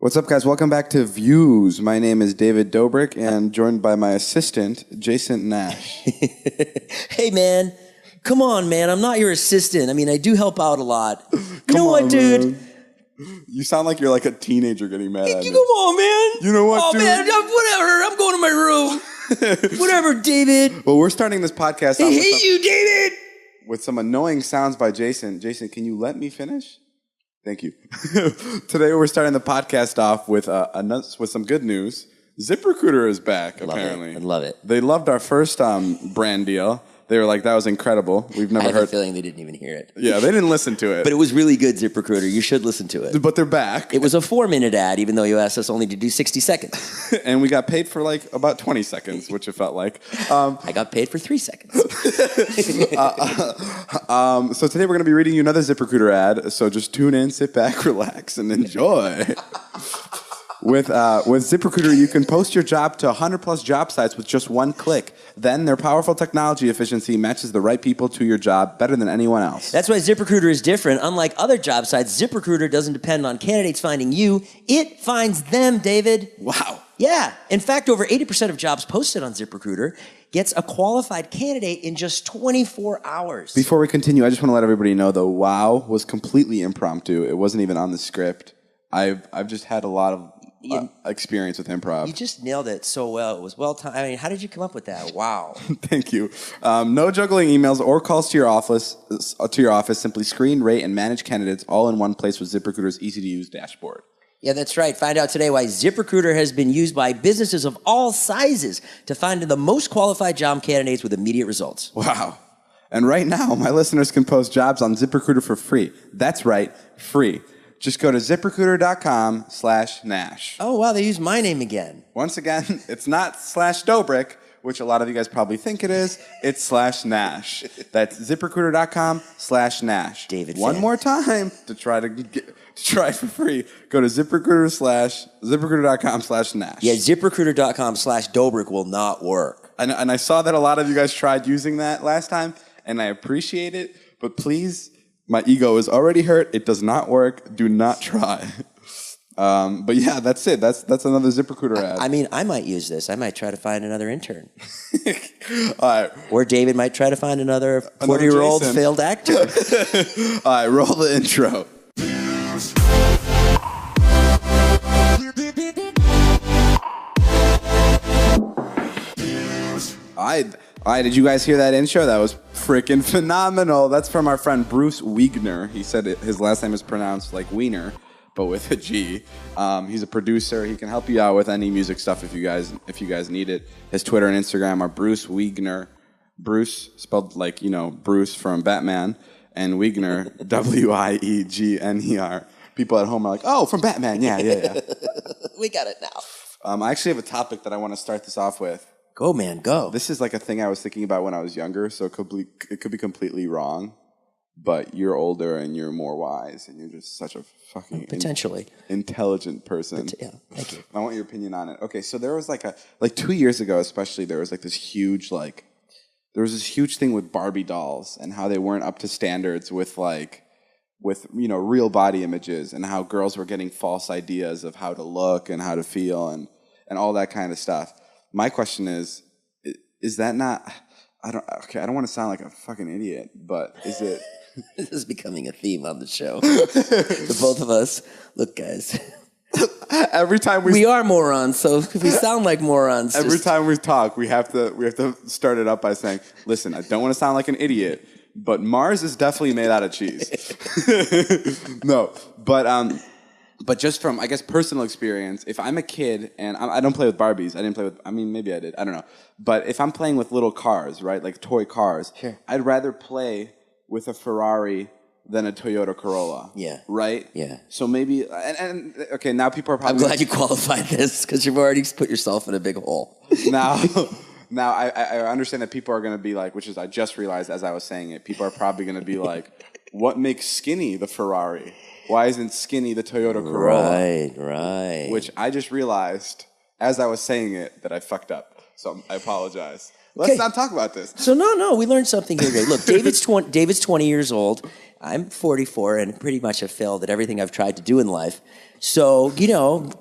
What's up, guys? Welcome back to Views. My name is David Dobrik, and joined by my assistant, Jason Nash. Hey, man. Come on, man. I'm not your assistant. I mean, I do help out a lot. You know what, dude? Man. You sound like you're like a teenager getting mad at me. Come on, man. You know what, dude? Oh, man, whatever. I'm going to my room. Whatever, David. Well, we're starting this podcast I off hate you, David. with some annoying sounds by Jason. Jason, can you let me finish? Thank you. Today we're starting the podcast off with some good news. ZipRecruiter is back, apparently. I love it. They loved our first brand deal. They were like, that was incredible. We've never I have heard. a feeling they didn't even hear it. Yeah, they didn't listen to it. But it was really good, ZipRecruiter. You should listen to it. But they're back. It was a 4-minute ad, even though you asked us only to do 60 seconds. And we got paid for like about 20 seconds, which it felt like. I got paid for 3 seconds. So today we're going to be reading you another ZipRecruiter ad. So just tune in, sit back, relax, and enjoy. With ZipRecruiter, you can post your job to 100+ job sites with just one click. Then their powerful technology efficiency matches the right people to your job better than anyone else. That's why ZipRecruiter is different. Unlike other job sites, ZipRecruiter doesn't depend on candidates finding you. It finds them, David. Wow. Yeah. In fact, over 80% of jobs posted on ZipRecruiter gets a qualified candidate in just 24 hours. Before we continue, I just want to let everybody know, though, wow was completely impromptu. It wasn't even on the script. I've just had a lot of experience with improv. You just nailed it so well. It was well timed. I mean, how did you come up with that? Wow. Thank you. No juggling emails or calls to your office. Simply screen, rate, and manage candidates all in one place with ZipRecruiter's easy-to-use dashboard. Yeah, that's right. Find out today why ZipRecruiter has been used by businesses of all sizes to find the most qualified job candidates with immediate results. Wow. And right now, my listeners can post jobs on ZipRecruiter for free. That's right, free. Just go to ZipRecruiter.com/Nash. Oh, wow, they used my name again. Once again, it's not /Dobrik, which a lot of you guys probably think it is. It's /Nash. That's ZipRecruiter.com/Nash. David One fan. more time to try it for free. Go to ZipRecruiter.com/Nash. Yeah, ZipRecruiter.com/Dobrik will not work. And I saw that a lot of you guys tried using that last time, and I appreciate it. But please, my ego is already hurt. It does not work. Do not try. But yeah, that's it. That's another ZipRecruiter ad. I mean, I might use this. I might try to find another intern. All right. Or David might try to find another 40-year-old Jason. failed actor. All right, roll the intro. All right, did you guys hear that intro? That was freaking phenomenal. That's from our friend Bruce Wiegner. He said his last name is pronounced like Wiener, but with a G. He's a producer. He can help you out with any music stuff if you guys need it. His Twitter and Instagram are Bruce Wiegner. Bruce, spelled like, Bruce from Batman, and Wiegner, Wiegner. People at home are like, oh, from Batman. Yeah. We got it now. I actually have a topic that I want to start this off with. Go, man, go. This is like a thing I was thinking about when I was younger, so it could be completely wrong. But you're older and you're more wise, and you're just such a fucking Potentially intelligent person. Yeah, thank you. I want your opinion on it. Okay, so there was like 2 years ago, especially, there was like this huge thing with Barbie dolls and how they weren't up to standards with real body images, and how girls were getting false ideas of how to look and how to feel and all that kind of stuff. My question is that not? I don't want to sound like a fucking idiot, but is it? This is becoming a theme on the show. The both of us. Look, guys. Every time we are morons, so if we sound like morons. Every time we talk, we have to start it up by saying, "Listen, I don't want to sound like an idiot, but Mars is definitely made out of cheese." No, but just from, I guess, personal experience, if I'm a kid and I don't play with Barbies, maybe I did, I don't know. But if I'm playing with little cars, right, like toy cars, sure. I'd rather play with a Ferrari than a Toyota Corolla. Yeah. Right? Yeah. So maybe, and okay, now people are probably... I'm glad you qualified this, because you've already put yourself in a big hole. Now I understand that people are going to be like, which is, I just realized as I was saying it, people are probably going to be like, what makes skinny the Ferrari? Why isn't skinny the Toyota Corolla? Right. Which I just realized as I was saying it that I fucked up. So I apologize. Let's not talk about this. So no, we learned something here today. Look, David's 20 years old. I'm 44 and pretty much have failed at everything I've tried to do in life. So,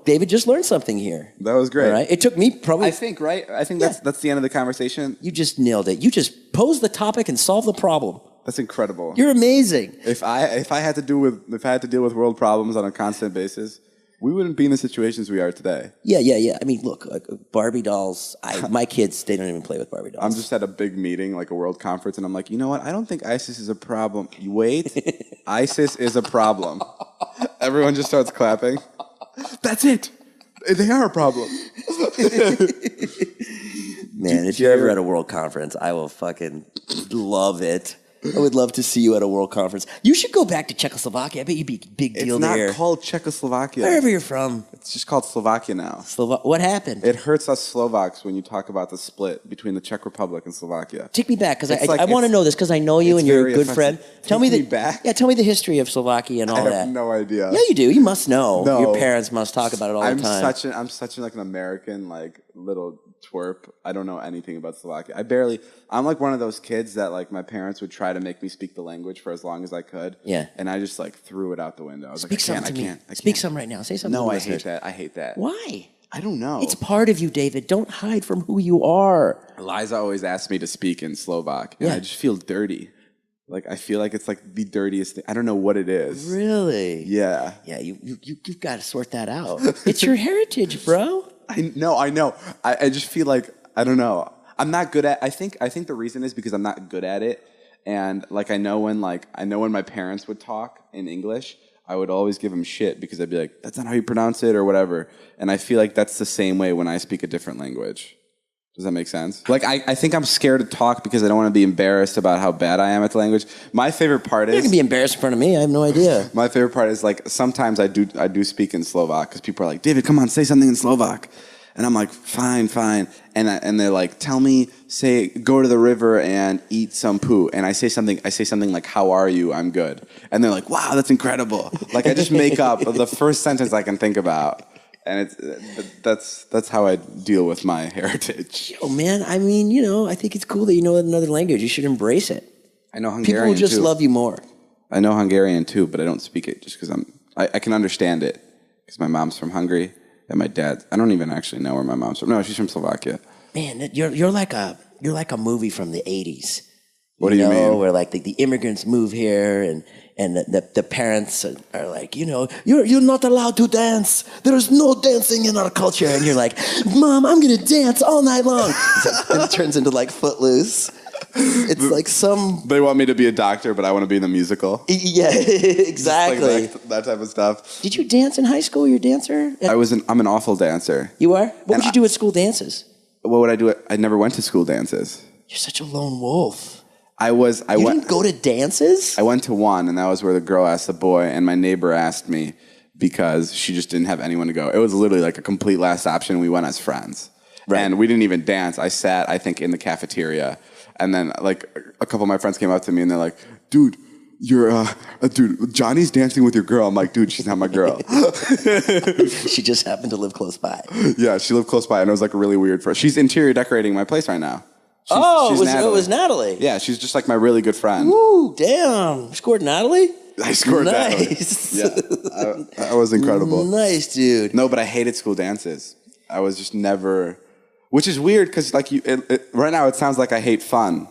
David just learned something here. That was great. All right? It took me probably... I think that's the end of the conversation. You just nailed it. You just posed the topic and solved the problem. That's incredible. You're amazing. If I had to deal with world problems on a constant basis, we wouldn't be in the situations we are today. Yeah. I mean, look, Barbie dolls. My kids, they don't even play with Barbie dolls. I'm just at a big meeting, like a world conference, and I'm like, you know what? I don't think ISIS is a problem. Wait, ISIS is a problem. Everyone just starts clapping. That's it. They are a problem. Man, if you're ever at a world conference, I will fucking love it. I would love to see you at a world conference. You should go back to Czechoslovakia. I bet you'd be a big deal there. It's not called Czechoslovakia. Wherever you're from. It's just called Slovakia now. What happened? It hurts us Slovaks when you talk about the split between the Czech Republic and Slovakia. Take me back, because I want to know this, because I know you and you're a good friend. Tell me back? Yeah, tell me the history of Slovakia and all that. I have no idea. Yeah, you do. You must know. No. Your parents must talk about it all the time. I'm such an American, like, little twerp. I don't know anything about Slovakia. I'm like one of those kids that, like, my parents would try to make me speak the language for as long as I could. Yeah. And I just, like, threw it out the window. I was Speak like, I can't. can't. Speak some right now. Say something. No, I hate that. Why? I don't know. It's part of you, David. Don't hide from who you are. Liza always asks me to speak in Slovak, and I just feel dirty. Like, I feel like it's like the dirtiest thing. I don't know what it is. Really? Yeah. Yeah, you've got to sort that out. It's your heritage, bro. I know. I just feel like, I don't know. I'm not good at, I think the reason is because I'm not good at it. And like, I know when my parents would talk in English, I would always give them shit because I'd be like, that's not how you pronounce it or whatever. And I feel like that's the same way when I speak a different language. Does that make sense? Like, I think I'm scared to talk because I don't want to be embarrassed about how bad I am at the language. My favorite part is... You're going to be embarrassed in front of me. I have no idea. My favorite part is, like, sometimes I do speak in Slovak because people are like, David, come on, say something in Slovak. And I'm like, fine. And they're like, go to the river and eat some poo. And I say something like, how are you? I'm good. And they're like, wow, that's incredible. Like, I just make up the first sentence I can think about. And that's how I deal with my heritage. Yo, man, I mean, I think it's cool that you know another language. You should embrace it. I know Hungarian, people will just too. love you more. I know Hungarian, too, but I don't speak it just because I can understand it. Because my mom's from Hungary, and my dad, I don't even actually know where my mom's from. No, she's from Slovakia. Man, you're like a movie from the 80s. What do you mean? Where like the immigrants move here and the parents are like, you're not allowed to dance. There's no dancing in our culture. And you're like, Mom, I'm going to dance all night long. And it turns into like Footloose. It's like They want me to be a doctor, but I want to be in the musical. Yeah, exactly. Like that type of stuff. Did you dance in high school? You're a dancer? I'm an awful dancer. You are? What would you do at school dances? What would I do? I never went to school dances. You're such a lone wolf. You didn't go to dances? I went to one, and that was where the girl asked the boy, and my neighbor asked me because she just didn't have anyone to go. It was literally like a complete last option. We went as friends. Right. And we didn't even dance. I sat, I think, in the cafeteria. And then, like, a couple of my friends came up to me, and they're like, dude, Johnny's dancing with your girl. I'm like, dude, she's not my girl. She just happened to live close by. Yeah, she lived close by, and it was like really weird for her. She's interior decorating my place right now. It was Natalie. Yeah, she's just like my really good friend. Ooh, damn. You scored Natalie? I scored nice. Natalie. Yeah, that was incredible. Nice, dude. No, but I hated school dances. I was just never... Which is weird, because like right now it sounds like I hate fun.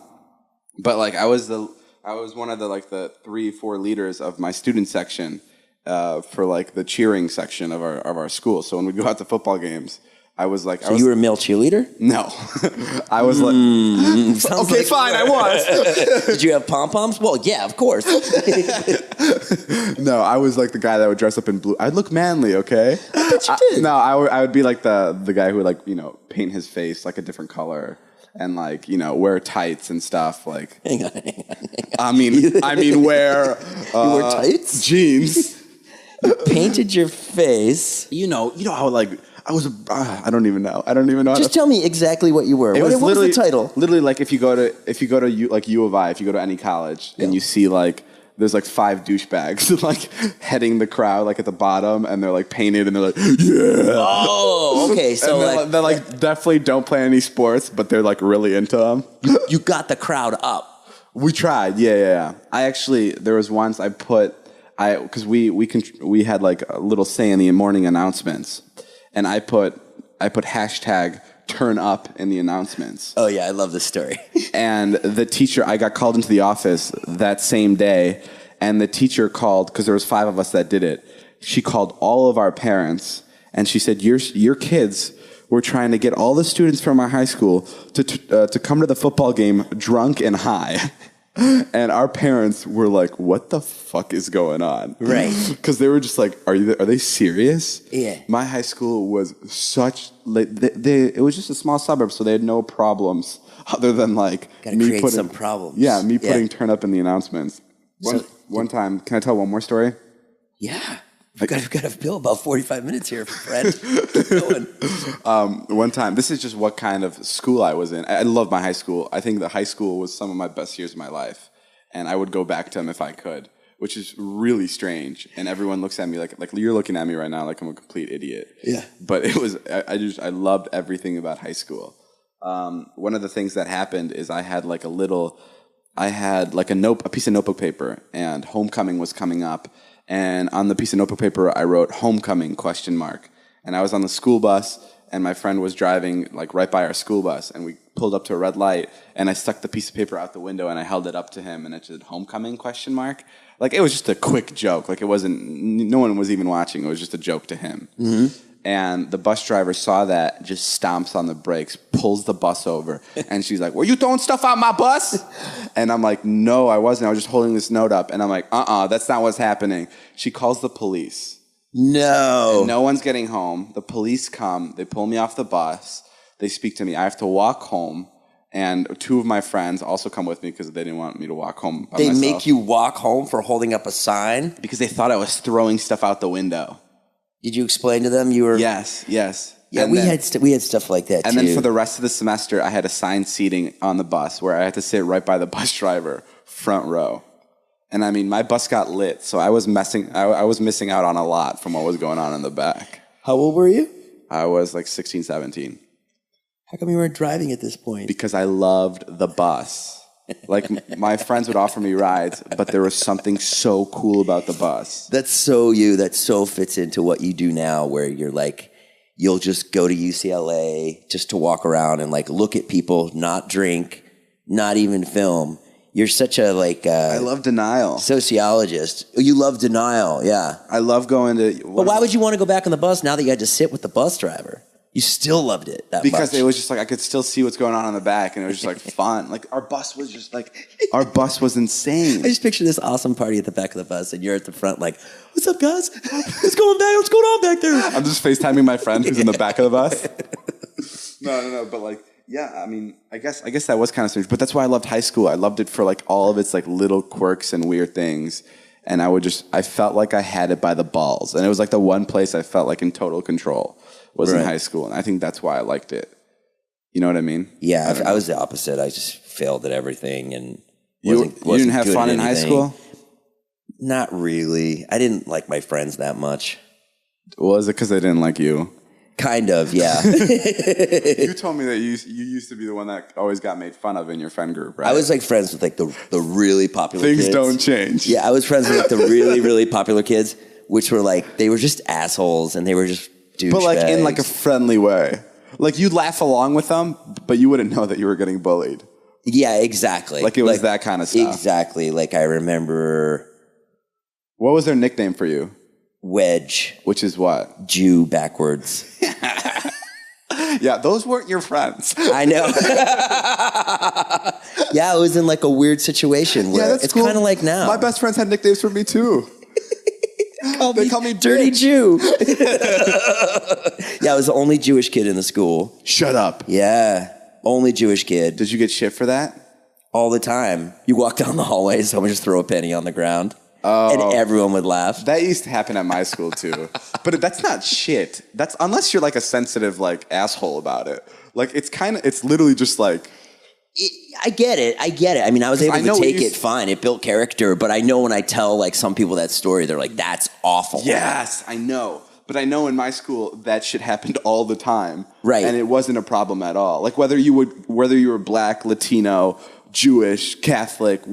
But like I was one of the 3-4 leaders of my student section for like the cheering section of our school. So when we go out to football games, I was like... So you were a male cheerleader? No. I was like... Okay, fine, I was. Did you have pom-poms? Well, yeah, of course. No, I was like the guy that would dress up in blue. I'd look manly, okay? I bet you did. No, I would be like the guy who would like, paint his face like a different color and like, wear tights and stuff. Like, Hang on. I mean wear... you wore tights? Jeans. You painted your face. You know how like... I don't even know. Just tell me exactly what you were. What was the title? Literally, like if you go to U of I, if you go to any college and you see like there's like 5 douchebags like heading the crowd like at the bottom, and they're like painted, and they're like, yeah. Oh, okay. So And they're like definitely don't play any sports, but they're like really into them. you got the crowd up. We tried, yeah. There was once because we had like a little say in the morning announcements, and I put hashtag turn up in the announcements. Oh yeah, I love this story. And the teacher, I got called into the office that same day, and the teacher called, because there was 5 of us that did it. She called all of our parents, and she said, your kids were trying to get all the students from our high school to come to the football game drunk and high. And our parents were like, what the fuck is going on? Right. Because they were just like, are they serious? Yeah. My high school was it was just a small suburb, so they had no problems other than like Gotta create some problems. Yeah, me putting turn up in the announcements. One time, can I tell one more story? Yeah. We've got to fill about 45 minutes here, friend. Keep going. One time, this is just what kind of school I was in. I love my high school. I think the high school was some of my best years of my life, and I would go back to them if I could, which is really strange. And everyone looks at me like you're looking at me right now like I'm a complete idiot. Yeah. But it was I loved everything about high school. One of the things that happened is I had like a piece of notebook paper, and homecoming was coming up. And on the piece of notebook paper, I wrote homecoming ? And I was on the school bus, and my friend was driving like right by our school bus, and we pulled up to a red light, and I stuck the piece of paper out the window, and I held it up to him, and it said homecoming ? Like it was just a quick joke. Like no one was even watching. It was just a joke to him. Mm-hmm. And the bus driver saw that, just stomps on the brakes, pulls the bus over, and she's like, were you throwing stuff out my bus? And I'm like, no, I wasn't. I was just holding this note up. And I'm like, that's not what's happening. She calls the police. No. And no one's getting home. The police come. They pull me off the bus. They speak to me. I have to walk home. And 2 of my friends also come with me because they didn't want me to walk home by myself. They make you walk home for holding up a sign? Because they thought I was throwing stuff out the window. Did you explain to them you were? Yes. Yeah, we had stuff like that too. And then for the rest of the semester, I had assigned seating on the bus where I had to sit right by the bus driver, front row. And I mean, my bus got lit, so I was missing out on a lot from what was going on in the back. How old were you? I was like 16, 17. How come you weren't driving at this point? Because I loved the bus. Like, my friends would offer me rides, but there was something so cool about the bus. That's so you. That so fits into what you do now, where you're like, you'll just go to UCLA just to walk around and like look at people, not drink, not even film. You're such a I love denial. Sociologist. You love denial, yeah. I love going to... But why would you want to go back on the bus now that you had to sit with the bus driver? You still loved it that much. Because it was just like, I could still see what's going on in the back, and it was just like fun. Like, our bus was insane. I just picture this awesome party at the back of the bus, and you're at the front like, what's up, guys? What's going on back there? I'm just FaceTiming my friend who's in the back of the bus. No, but like, yeah, I mean, I guess that was kind of strange, but that's why I loved high school. I loved it for like all of its like little quirks and weird things, and I felt like I had it by the balls, and it was like the one place I felt like in total control was in high school, and I think that's why I liked it. You know what I mean? Yeah, I was the opposite. I just failed at everything, and you didn't have fun in high school? Not really. I didn't like my friends that much. Was it because they didn't like you? Kind of, yeah. You told me that you used to be the one that always got made fun of in your friend group, right? I was like friends with like the really popular kids. Things don't change. Yeah, I was friends with like the really, really popular kids, which were like, they were just assholes and they were just douchebags. But like in like a friendly way. Like you'd laugh along with them, but you wouldn't know that you were getting bullied. Yeah, exactly. Like it was that kind of stuff. Exactly. Like I remember... What was their nickname for you? Wedge. Which is what? Jew backwards. Yeah, those weren't your friends. I know. Yeah, I was in like a weird situation where it's cool. Kind of like now. My best friends had nicknames for me too. They call me Dirty Jew. Yeah, I was the only Jewish kid in the school. Shut up. Yeah, only Jewish kid. Did you get shit for that? All the time. You walk down the hallway, someone just throw a penny on the ground. Oh, and everyone would laugh. That used to happen at my school too. But that's not shit. That's unless you're like a sensitive like asshole about it. Like it's literally just like I get it. I mean, I was able I know to what take you it fine. It built character, but I know when I tell like some people that story, they're like, "That's awful." Yes, I know. But I know in my school that shit happened all the time. Right. And it wasn't a problem at all. Like whether you were black, Latino, Jewish, Catholic,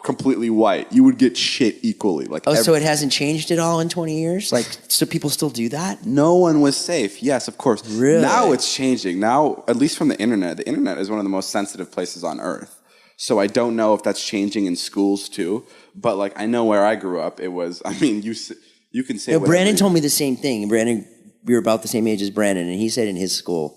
completely white, you would get shit equally. Like So it hasn't changed at all in 20 years? Like, so people still do that? no one was safe. Yes, of course. Really? Now it's changing. Now, at least from the internet is one of the most sensitive places on earth. So I don't know if that's changing in schools too. But like I know where I grew up, it was. I mean, you can say. Brandon told me the same thing. Brandon, we were about the same age as Brandon, and he said in his school,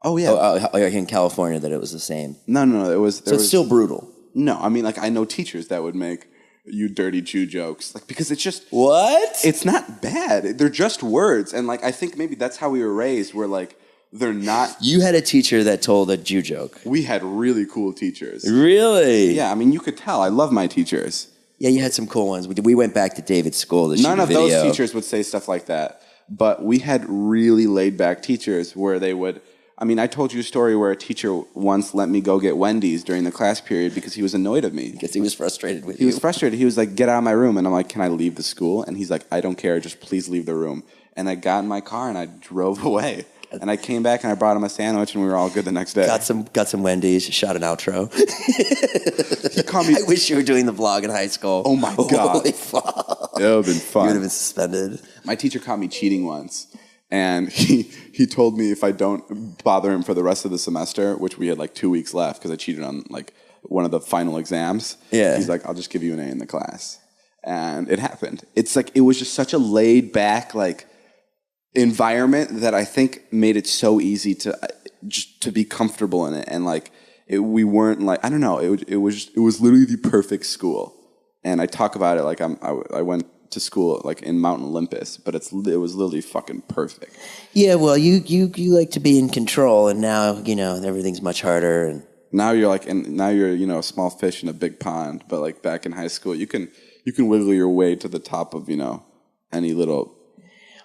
Oh yeah. here in California, that it was the same. No. It was. So it's still brutal. No, I mean, like, I know teachers that would make you dirty Jew jokes. Like, because it's just. What? It's not bad. They're just words. And, like, I think maybe that's how we were raised, where, like, they're not. You had a teacher that told a Jew joke. We had really cool teachers. Really? Yeah, I mean, you could tell. I love my teachers. Yeah, you had some cool ones. We went back to David's school to shoot None a of video. those teachers would say stuff like that. But we had really laid back teachers where they would. I mean, I told you a story where a teacher once let me go get Wendy's during the class period because he was annoyed at me. Because he was frustrated with He was frustrated. He was like, "Get out of my room." And I'm like, "Can I leave the school?" And he's like, "I don't care. Just please leave the room." And I got in my car and I drove away. And I came back and I brought him a sandwich and we were all good the next day. Got some Wendy's, shot an outro. He called me. I wish you were doing the vlog in high school. Oh my God. Holy fuck. It would have been You fun. would have been suspended. My teacher caught me cheating once. And he told me if I don't bother him for the rest of the semester, which we had like 2 weeks left because I cheated on like one of the final exams. Yeah. He's like, "I'll just give you an A in the class." And it happened. It's like, it was just such a laid back, like, environment that I think made it so easy to just to be comfortable in it. And like, we weren't like, I don't know, it was literally the perfect school. And I talk about it like I went to school like in Mount Olympus, but it was literally fucking perfect. Yeah, well, you like to be in control, and now everything's much harder. And Now you're like, a small fish in a big pond. But like back in high school, you can wiggle your way to the top of any little.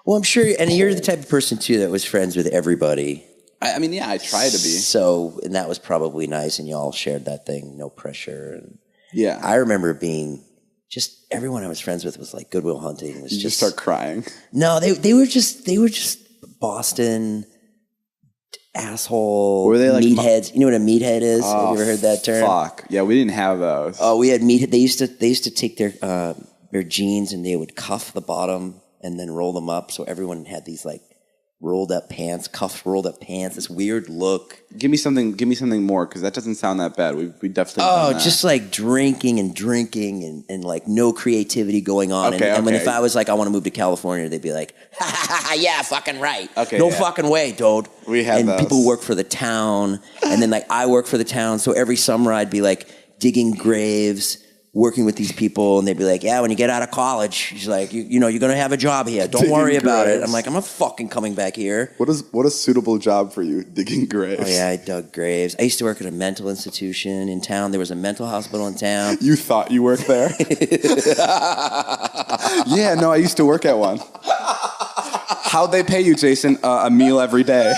well, I'm sure, and you're the type of person too that was friends with everybody. I mean, yeah, I try to be. So, and that was probably nice, and y'all shared that thing, no pressure. And Yeah, I remember being just everyone I was friends with was like Goodwill Hunting. Was you just start crying. No, they were just Boston asshole. Were they like meatheads? You know what a meathead is? Have you ever heard that term? Fuck. Yeah, we didn't have those. Oh, we had meathead. They used to take their jeans and they would cuff the bottom and then roll them up, so everyone had these like rolled up pants, this weird look. Give me something more, because that doesn't sound that bad. We definitely done that. Just like drinking and like no creativity going on. Okay, and when okay. if I was like, I want to move to California, they'd be like, ha ha ha, yeah, fucking right. Okay, no yeah. fucking way, dude. We have and those. people work for the town, and then like I work for the town, so every summer I'd be like digging graves, working with these people, and they'd be like, yeah, when you get out of college, she's like, you're going to have a job here. Don't Digging worry about it. graves. I'm like, I'm not fucking coming back here. What a suitable job for you, digging graves. Oh, yeah, I dug graves. I used to work at a mental institution in town. There was a mental hospital in town. You thought you worked there? Yeah, no, I used to work at one. How'd they pay you, Jason? A meal every day.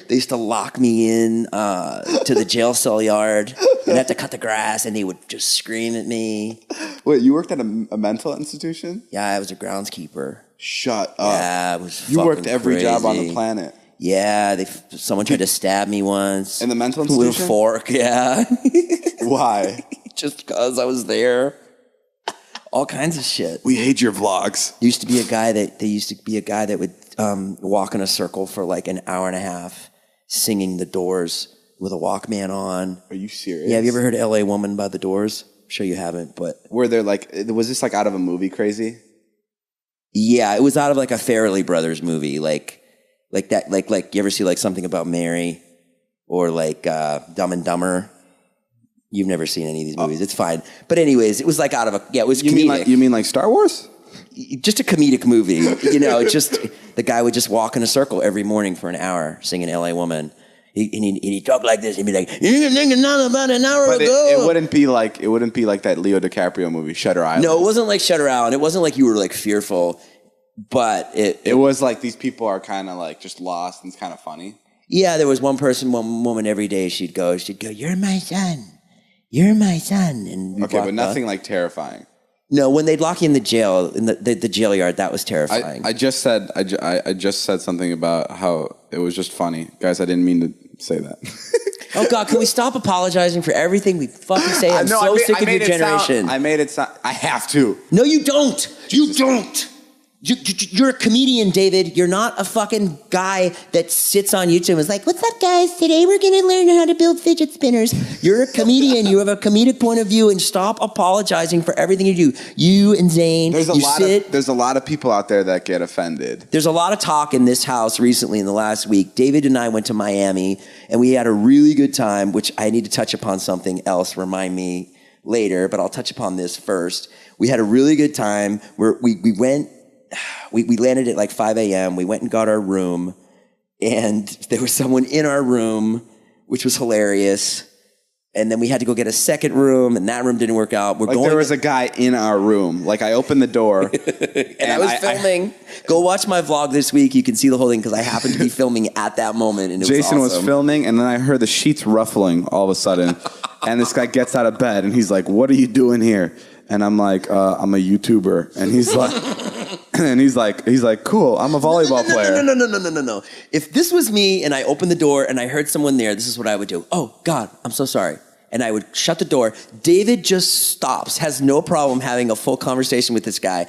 They used to lock me in to the jail cell yard and have to cut the grass, and they would just scream at me. Wait, you worked at a mental institution? Yeah, I was a groundskeeper. Shut up. Yeah, it was You worked fucking every job on the crazy. planet. Yeah, someone tried to stab me once. In the mental With a institution? fork, yeah. Why? Just because I was there. All kinds of shit. We hate your vlogs. There used to be a guy that would walk in a circle for like an hour and a half singing The Doors with a Walkman on. Are you serious? Yeah, have you ever heard L.A. Woman by The Doors? I'm sure you haven't, but Were there like, was this like out of a movie Crazy? yeah, it was out of like a Farrelly Brothers movie, like that, like you ever see like Something About Mary or like Dumb and Dumber? You've never seen any of these movies. It's fine. But anyways, it was like out of it was comedic. You mean like Star Wars? Just a comedic movie. Just the guy would just walk in a circle every morning for an hour singing L.A. Woman. He'd talk like this. He'd be like, "You're thinking not about an hour But ago." it wouldn't be like that Leo DiCaprio movie, Shutter Island. No, it wasn't like Shutter Island. It wasn't like you were like fearful, but It was like these people are kind of like just lost and it's kind of funny. Yeah, there was one woman every day she'd go, "You're my son. You're my son." And Okay, but nothing like terrifying. No, when they'd lock you in the jail, in the jail yard, that was terrifying. I just said something about how it was just funny. Guys, I didn't mean to say that. Oh, God, can we stop apologizing for everything we fucking say? I'm so sick of your generation. I made it sound... I have to. No, you don't. You don't. You're a comedian, David. You're not a fucking guy that sits on YouTube and is like, "What's up, guys? Today we're going to learn how to build fidget spinners." You're a comedian. You have a comedic point of view, and stop apologizing for everything you do. You and Zane, there's a lot of people out there that get offended. There's a lot of talk in this house recently in the last week. David and I went to Miami, and we had a really good time, which I need to touch upon something else. Remind me later, but I'll touch upon this first. We had a really good time. We landed at like 5 a.m. We went and got our room, and there was someone in our room, which was hilarious. And then we had to go get a second room, and that room didn't work out. There was a guy in our room. Like, I opened the door. and I was filming. Go watch my vlog this week. You can see the whole thing because I happened to be filming at that moment, and Jason was awesome. was filming, and then I heard the sheets ruffling all of a sudden. And this guy gets out of bed, and he's like, "What are you doing here?" And I'm like, "I'm a YouTuber." And he's like, "Cool, I'm a volleyball player." No. If this was me and I opened the door and I heard someone there, this is what I would do. "Oh, God, I'm so sorry." And I would shut the door. David just stops, has no problem having a full conversation with this guy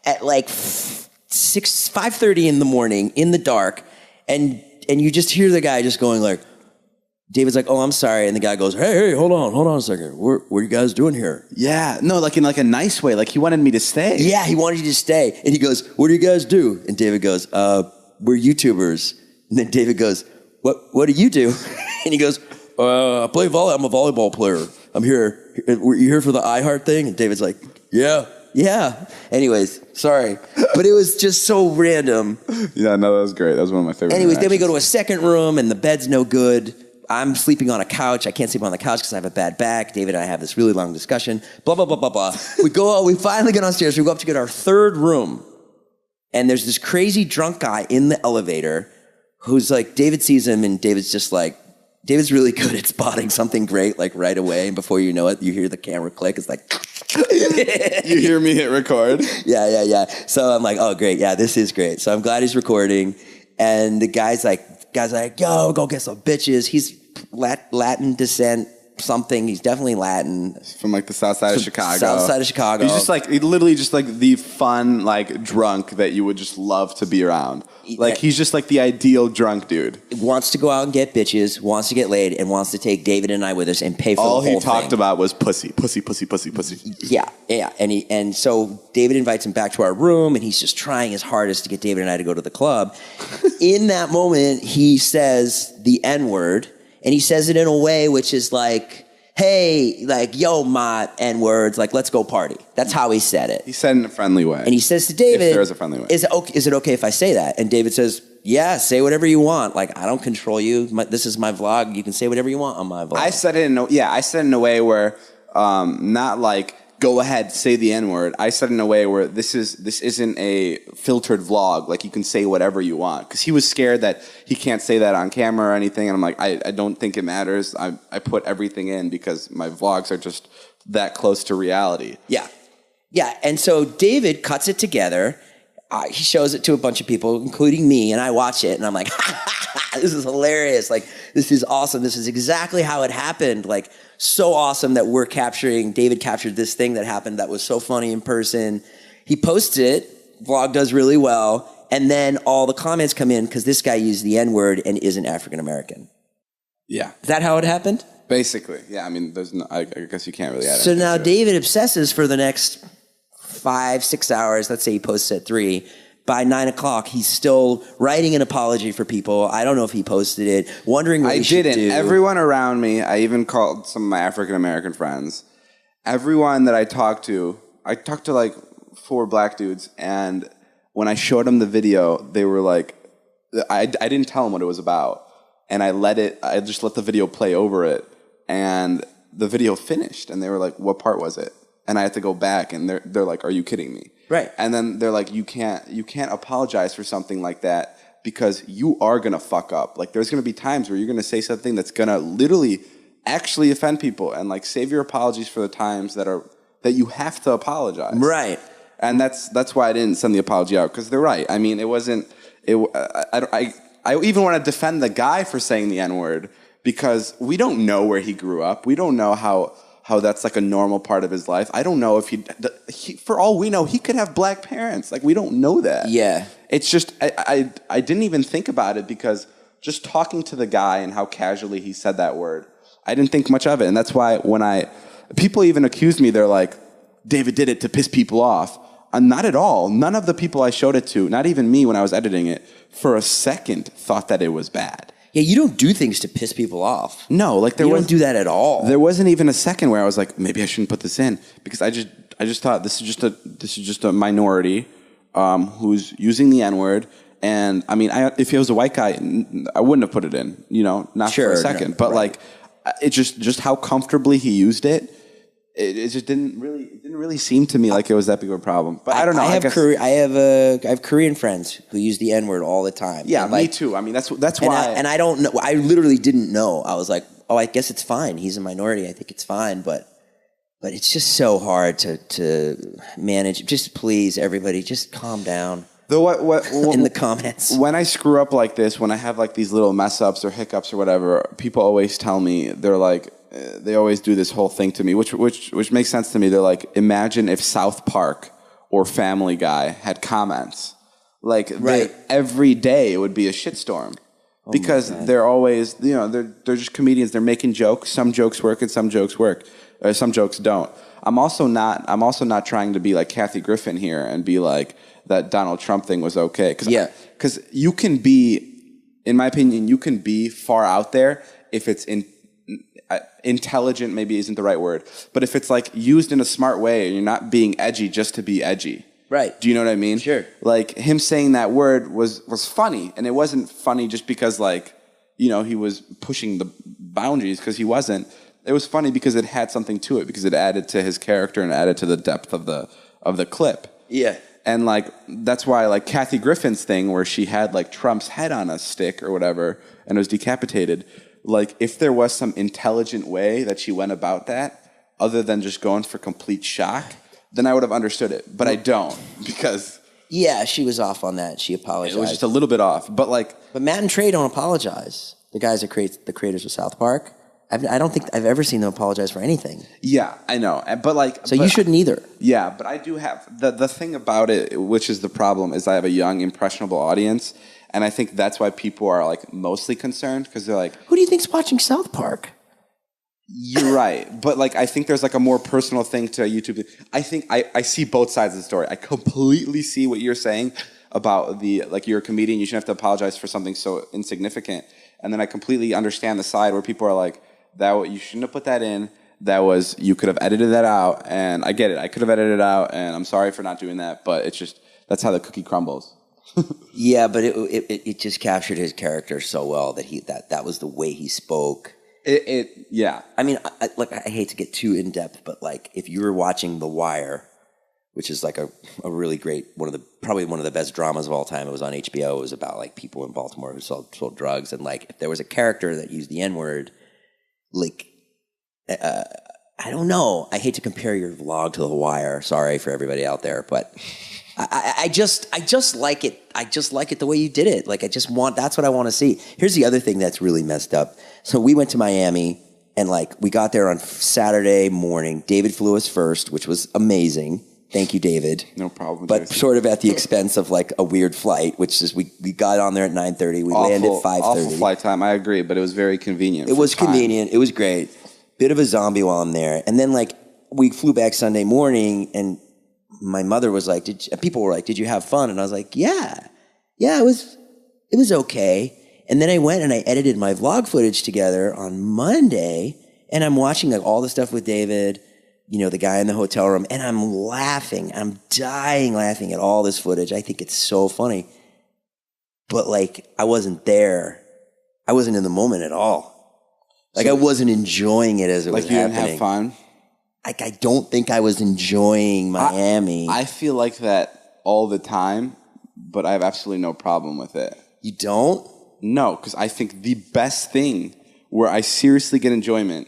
at like 5:30 in the morning in the dark. And you just hear the guy just going like, David's like, "Oh, I'm sorry." And the guy goes, hey, hold on a second. What are you guys doing here? Yeah, no, like in like a nice way. Like he wanted me to stay. Yeah, he wanted you to stay. And he goes, "What do you guys do?" And David goes, "We're YouTubers." And then David goes, What do you do?" And he goes, "I play volleyball. I'm a volleyball player. I'm here. Were you here for the iHeart thing?" And David's like, Yeah. Anyways, sorry. But it was just so random. Yeah, no, that was great. That was one of my favorite Anyways, then we go to a second room, and the bed's no good. I'm sleeping on a couch. I can't sleep on the couch because I have a bad back. David and I have this really long discussion. Blah, blah, blah, blah, blah. We finally get downstairs. We go up to get our third room. And there's this crazy drunk guy in the elevator who's like, David sees him, and David's just like, David's really good at spotting something great, like right away. And before you know it, you hear the camera click. It's like... You hear me hit record? Yeah. So I'm like, oh, great. Yeah, this is great. So I'm glad he's recording. And the guy's like, "Yo, go get some bitches." He's Latin descent, something. He's definitely Latin. From like the south side of Chicago. South side of Chicago. He's just like, literally just like the fun, like drunk that you would just love to be around. Like he's just like the ideal drunk dude. Wants to go out and get bitches, wants to get laid, and wants to take David and I with us and pay for all the whole he talked thing. about was pussy. Yeah. And so David invites him back to our room, and he's just trying his hardest to get David and I to go to the club. In that moment, he says the N-word, and he says it in a way which is like, "Hey, like, yo, my N-words, like, let's go party." That's how he said it. He said it in a friendly way. And he says to David, if there is a friendly way, is it okay if I say that? And David says, "Yeah, say whatever you want. Like, I don't control you. This is my vlog. You can say whatever you want on my vlog." I said it in a way where, not like, go ahead, say the N-word. I said it in a way where this isn't a filtered vlog. Like, you can say whatever you want. Because he was scared that he can't say that on camera or anything. And I'm like, I don't think it matters. I put everything in because my vlogs are just that close to reality. Yeah. And so David cuts it together. He shows it to a bunch of people, including me, and I watch it, and I'm like, this is hilarious. Like, this is awesome. This is exactly how it happened. Like, so awesome that David captured this thing that happened that was so funny in person. He posts it. Vlog does really well. And then all the comments come in because this guy used the N-word and isn't African-American. Yeah. Is that how it happened? Basically. Yeah, I mean, I guess you can't really add So now David obsesses for the next 5-6 hours. Let's say he posts at 3. By 9 o'clock, he's still writing an apology for people. I don't know if he posted it. Wondering what he should do. Everyone around me, I even called some of my African-American friends. Everyone that I talked to like 4 black dudes, and when I showed them the video, they were like, I didn't tell them what it was about. And I just let the video play over it. And the video finished, and they were like, "What part was it?" And I had to go back, and they're like, "Are you kidding me?" Right. And then they're like, you can't apologize for something like that. because you are going to fuck up. Like, there's going to be times where you're going to say something that's going to literally actually offend people, and like save your apologies for the times that you have to apologize. Right. And that's why I didn't send the apology out, because they're right. I mean, it wasn't. I even want to defend the guy for saying the N-word, because we don't know where he grew up. We don't know how that's like a normal part of his life. I don't know if he for all we know, he could have black parents. Like, we don't know that. Yeah. It's just, I didn't even think about it, because just talking to the guy and how casually he said that word, I didn't think much of it. And that's why when people even accused me, they're like, David did it to piss people off. Not at all. None of the people I showed it to, not even me when I was editing it, for a second thought that it was bad. Yeah, you don't do things to piss people off. No, like you don't do that at all. There wasn't even a second where I was like, maybe I shouldn't put this in, because I just thought this is just a minority who's using the N-word. And I mean, if it was a white guy, I wouldn't have put it in, not for a second. No, but right. Like, it just how comfortably he used it. It just didn't really seem to me like it was that big of a problem. But I don't know. I have Korean friends who use the N-word all the time. Yeah, me too. I mean, that's why. And I don't know. I literally didn't know. I was like, oh, I guess it's fine. He's a minority. I think it's fine. But it's just so hard to manage. Just please, everybody, just calm down. In the comments. When I screw up like this, when I have like these little mess ups or hiccups or whatever, people always tell me, they're like, they always do this whole thing to me, which makes sense to me. They're like, imagine if South Park or Family Guy had comments. Like, right. Every day it would be a shitstorm. Because they're always, they're just comedians. They're making jokes. Some jokes work and some jokes work. Or some jokes don't. I'm also not trying to be like Kathy Griffin here and be like, that Donald Trump thing was okay. Because you can be, in my opinion, you can be far out there if it's intelligent, maybe isn't the right word, but if it's like used in a smart way and you're not being edgy just to be edgy. Right. Do you know what I mean? Sure. Like, him saying that word was funny, and it wasn't funny just because like, he was pushing the boundaries, because he wasn't. It was funny because it had something to it, because it added to his character and added to the depth of the clip. Yeah. And like, that's why like Kathy Griffin's thing where she had like Trump's head on a stick or whatever and it was decapitated. Like, if there was some intelligent way that she went about that, other than just going for complete shock, then I would have understood it. But I don't, because... Yeah, she was off on that. She apologized. It was just a little bit off. But like... But Matt and Trey don't apologize. The guys that create the creators of South Park. I don't think I've ever seen them apologize for anything. Yeah, I know. But like... So you shouldn't either. Yeah, but I do have... The thing about it, which is the problem, is I have a young, impressionable audience. And I think that's why people are like mostly concerned, because they're like... Who do you think's watching South Park? You're right. But like, I think there's like a more personal thing to YouTube. I think I see both sides of the story. I completely see what you're saying about you're a comedian, you shouldn't have to apologize for something so insignificant. And then I completely understand the side where people are like, you shouldn't have put that in. You could have edited that out. And I get it. I could have edited it out, and I'm sorry for not doing that. But it's just, that's how the cookie crumbles. Yeah, but it just captured his character so well that was the way he spoke. Yeah. I mean, I hate to get too in depth, but like, if you were watching The Wire, which is like a really great, probably one of the best dramas of all time. It was on HBO. It was about like people in Baltimore who sold drugs, and like, if there was a character that used the N-word, like, I don't know. I hate to compare your vlog to The Wire. Sorry for everybody out there, but I just like it. I just like it the way you did it. Like, that's what I want to see. Here's the other thing that's really messed up. So we went to Miami, and like, we got there on Saturday morning. David flew us first, which was amazing. Thank you, David. No problem. But Jason, sort of at the expense of like a weird flight, which is we got on there at 9:30. We landed at 5:30. Awful flight time. I agree, but it was very convenient. It was convenient. It was great. Bit of a zombie while I'm there, and then like, we flew back Sunday morning, and my mother was like, people were like, "Did you have fun?" And I was like, "Yeah, it was okay." And then I went and I edited my vlog footage together on Monday, and I'm watching like all the stuff with David, the guy in the hotel room, and I'm laughing. I'm dying laughing at all this footage. I think it's so funny. But like, I wasn't there. I wasn't in the moment at all. Like, I wasn't enjoying it as it was happening. Like, you didn't have fun? Like, I don't think I was enjoying Miami. I feel like that all the time, but I have absolutely no problem with it. You don't? No, because I think the best thing where I seriously get enjoyment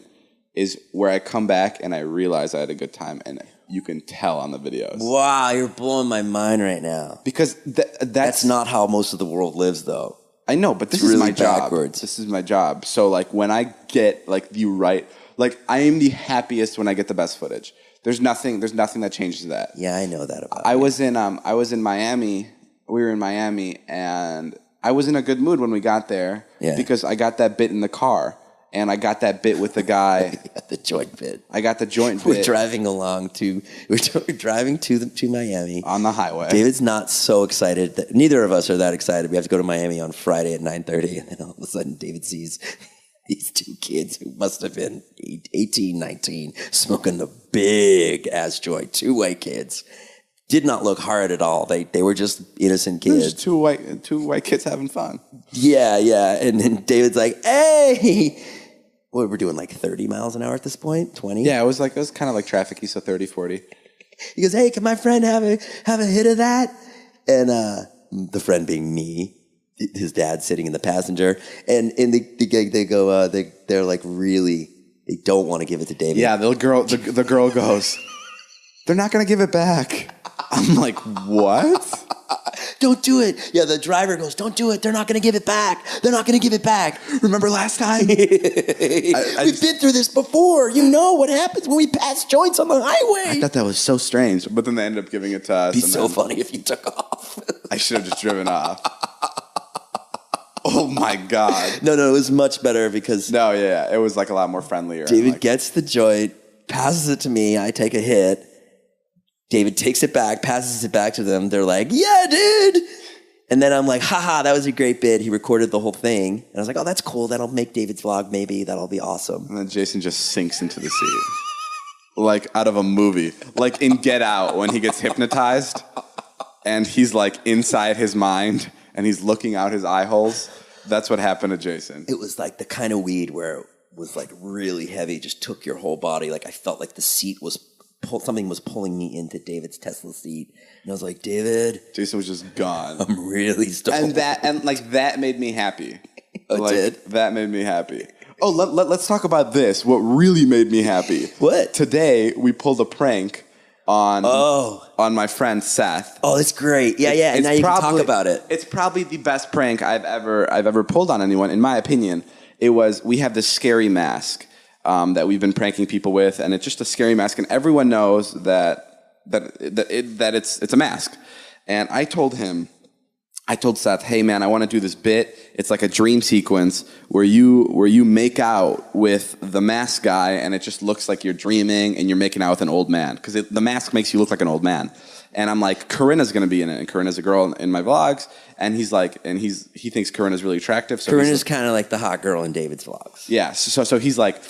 is where I come back and I realize I had a good time, and you can tell on the videos. Wow, you're blowing my mind right now. Because That's not how most of the world lives, though. I know, but this It's is really my job. backwards. This is my job. So like when I get like the right, like I am the happiest when I get the best footage. There's nothing that changes that. Yeah, I know that about I you. was in Miami. We were in Miami, and I was in a good mood when we got there because I got that bit in the car, and I got that bit with the guy. The joint bit. I got the joint bit. We're driving to Miami on the highway. David's not so excited. Neither of us are that excited. We have to go to Miami on Friday at 9:30, and then all of a sudden David sees these two kids who must have been 18, 19, smoking the big ass joint. Two white kids. Did not look hard at all. They were just innocent kids. Just two white kids having fun. Yeah. And then David's like, hey. What, we're doing like 30 miles an hour at this point? 20? Yeah, it was kind of like trafficy, so 30, 40. He goes, hey, can my friend have a hit of that? And the friend being me, his dad sitting in the passenger, and they're like really, they don't want to give it to David. Yeah, the girl goes, they're not going to give it back. I'm like, what? Don't do it. Yeah, the driver goes, don't do it. They're not going to give it back. They're not going to give it back. Remember last time? We've been through this before. You know what happens when we pass joints on the highway. I thought that was so strange, but then they ended up giving it to us. It'd be so funny if you took off. I should have just driven off. Oh my God. No, it was much better because... No, yeah, it was like a lot more friendlier. David gets the joint, passes it to me, I take a hit. David takes it back, passes it back to them. They're like, yeah, dude. And then I'm like, haha, that was a great bit. He recorded the whole thing. And I was like, oh, that's cool. That'll make David's vlog maybe. That'll be awesome. And then Jason just sinks into the seat. Like out of a movie. Like in Get Out when he gets hypnotized and he's like inside his mind and he's looking out his eye holes. That's what happened to Jason. It was like the kind of weed where it was like really heavy, just took your whole body. Like I felt like the seat was... something was pulling me into David's Tesla seat, and I was like, David, Jason was just gone. I'm really stoned. And that made me happy. Oh, it did? That made me happy. Oh, let's talk about this. What really made me happy? What? Today we pulled a prank on my friend Seth. Oh, that's great. Yeah. And now you can talk about it. It's probably the best prank I've ever pulled on anyone, in my opinion. We have this scary mask. That we've been pranking people with, and it's just a scary mask, and everyone knows that it's a mask. And I told Seth, hey man, I want to do this bit. It's like a dream sequence where you make out with the mask guy, and it just looks like you're dreaming, and you're making out with an old man because the mask makes you look like an old man. And I'm like, Corinna's going to be in it, and Corinna's a girl in my vlogs, and he thinks Corinna's really attractive. So Corinna's kind of like the hot girl in David's vlogs. Yeah, so he's like,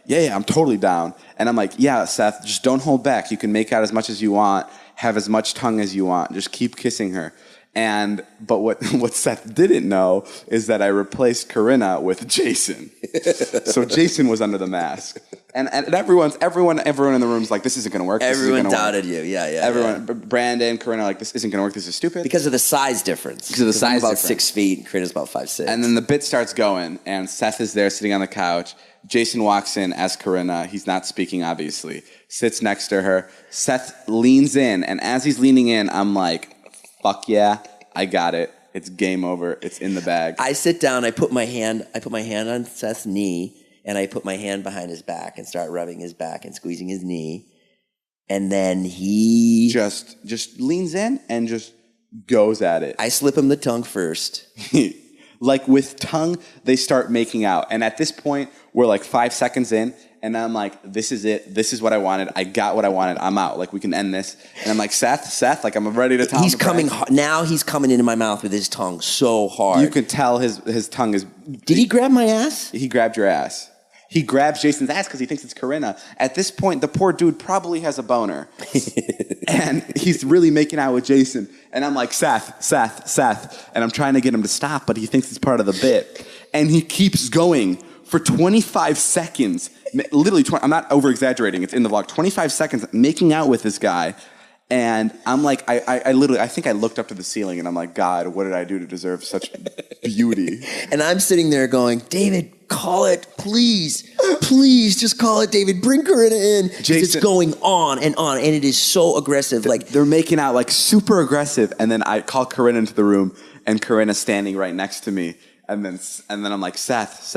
yeah, I'm totally down. And I'm like, yeah, Seth, just don't hold back. You can make out as much as you want, have as much tongue as you want, just keep kissing her. But what Seth didn't know is that I replaced Corinna with Jason. So Jason was under the mask. And everyone in the room's like, this isn't going to work. Everyone doubted you. Yeah. Everyone, Brandon, Corinna, like, this isn't going to work. This is stupid. Because of the size difference. I'm about 6 feet, and Corinna's about 5'6". And then the bit starts going, and Seth is there sitting on the couch. Jason walks in as Corinna. He's not speaking, obviously. Sits next to her. Seth leans in, and as he's leaning in, I'm like, fuck yeah, I got it. It's game over. It's in the bag. I sit down. I put my hand on Seth's knee, and I put my hand behind his back and start rubbing his back and squeezing his knee. And then he just leans in and just goes at it. I slip him the tongue first. Like with tongue, they start making out. And at this point, we're like 5 seconds in. And I'm like, this is it. This is what I wanted. I got what I wanted. I'm out. Like, we can end this. And I'm like, Seth, like, I'm ready to tell him. He's coming now. He's coming into my mouth with his tongue so hard. You can tell his tongue is. Did he grab my ass? He grabbed your ass. He grabs Jason's ass because he thinks it's Corinna. At this point, the poor dude probably has a boner. And he's really making out with Jason. And I'm like, Seth. And I'm trying to get him to stop, but he thinks it's part of the bit. And he keeps going for 25 seconds. Literally, I'm not over-exaggerating. It's in the vlog. 25 seconds making out with this guy. And I'm like, I literally, I think I looked up to the ceiling and I'm like, God, what did I do to deserve such beauty? And I'm sitting there going, David, call it, please. Please just call it, David. Bring Corinna in. 'Cause it's going on, and it is so aggressive. Like they're making out like super aggressive. And then I call Corinna into the room and Corinna's standing right next to me. And then I'm like, Seth.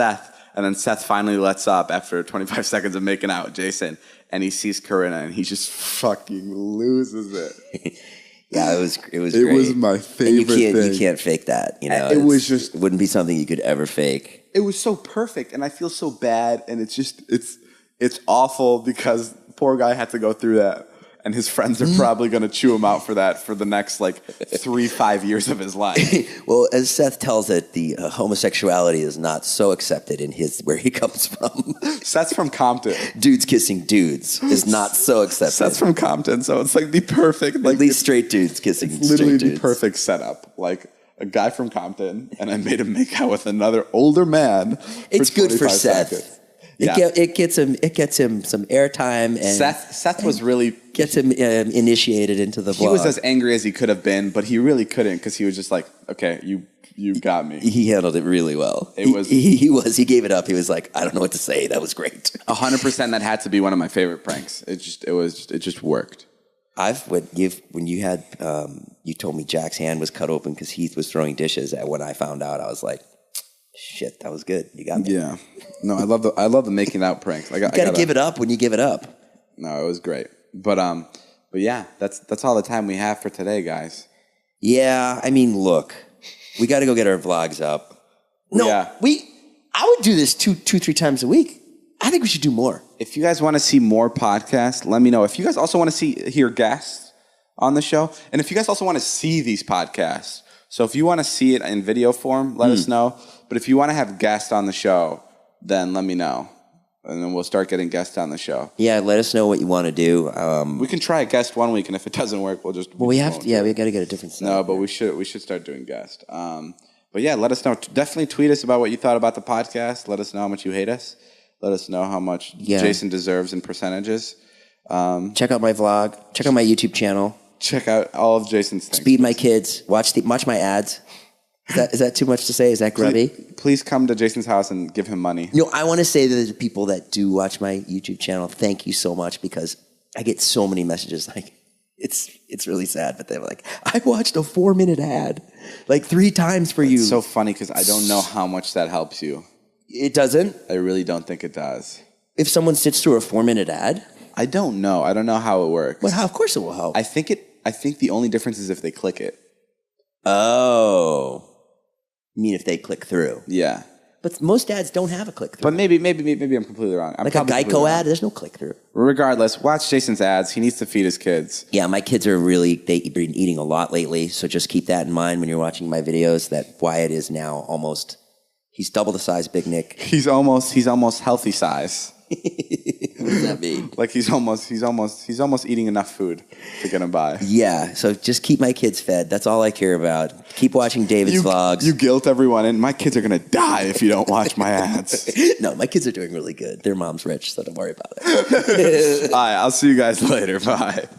And then Seth finally lets up after 25 seconds of making out with Jason. And he sees Corinna and he just fucking loses it. Yeah, it was great. It was my favorite thing. You can't fake that. You know, it wouldn't be something you could ever fake. It was so perfect, and I feel so bad, and it's awful because poor guy had to go through that, and his friends are probably going to chew him out for that for the next 3-5 years of his life. Well, as Seth tells it, the homosexuality is not so accepted in where he comes from. Seth's from Compton. Dudes kissing dudes is not so accepted. Seth's from Compton, so it's like the perfect, at least straight dudes kissing straight literally dudes. The perfect setup, like a guy from Compton, and I made him make out with another older man. It's good for Seth. Seconds. It gets him some airtime, and Seth was really gets him initiated into the vlog. He was as angry as he could have been, but he really couldn't because he was just like, okay, you got me. He handled it really well. He gave it up. He was like, I don't know what to say. That was great. 100%. That had to be one of my favorite pranks. It just worked. When you told me Jack's hand was cut open because Heath was throwing dishes. When I found out, I was like, shit, that was good. You got me. Yeah. No, I love the making out pranks. You gotta give it up when you give it up. No, it was great. But yeah, that's all the time we have for today, guys. Yeah, I mean, look, we got to go get our vlogs up. No, yeah. I would do this 2-3 times a week. I think we should do more. If you guys want to see more podcasts, let me know. If you guys also want to hear guests on the show, and if you guys also want to see these podcasts, so if you want to see it in video form, let us know. But if you want to have guests on the show, then let me know. And then we'll start getting guests on the show. Yeah, let us know what you want to do. We can try a guest one week, and if it doesn't work, we'll just... we got to get a different set. No, but we should start doing guests. But yeah, let us know. Definitely tweet us about what you thought about the podcast. Let us know how much you hate us. Let us know how much Jason deserves in percentages. Check out my vlog. Check out my YouTube channel. Check out all of Jason's things. Speed my kids. Watch my ads. Is that too much to say? Is that grubby? Please come to Jason's house and give him money. I want to say to the people that do watch my YouTube channel, thank you so much, because I get so many messages. Like, it's really sad, but they're like, I watched a 4-minute ad like 3 times for you. It's so funny because I don't know how much that helps you. It doesn't? I really don't think it does. If someone sits through a 4-minute ad? I don't know. I don't know how it works. But of course it will help. I think the only difference is if they click it. Oh. You mean if they click through? Yeah. But most ads don't have a click through. But maybe I'm completely wrong. Like a Geico ad, there's no click through. Regardless, watch Jason's ads. He needs to feed his kids. Yeah, my kids are they've been eating a lot lately, so just keep that in mind when you're watching my videos, that Wyatt is now he's double the size of Big Nick. He's almost healthy size. What does that mean? Like he's almost eating enough food to get him by. Yeah, so just keep my kids fed. That's all I care about. Keep watching David's vlogs. You guilt everyone, and my kids are gonna die if you don't watch my ads. No, my kids are doing really good. Their mom's rich, so don't worry about it. All right, I'll see you guys later. Bye.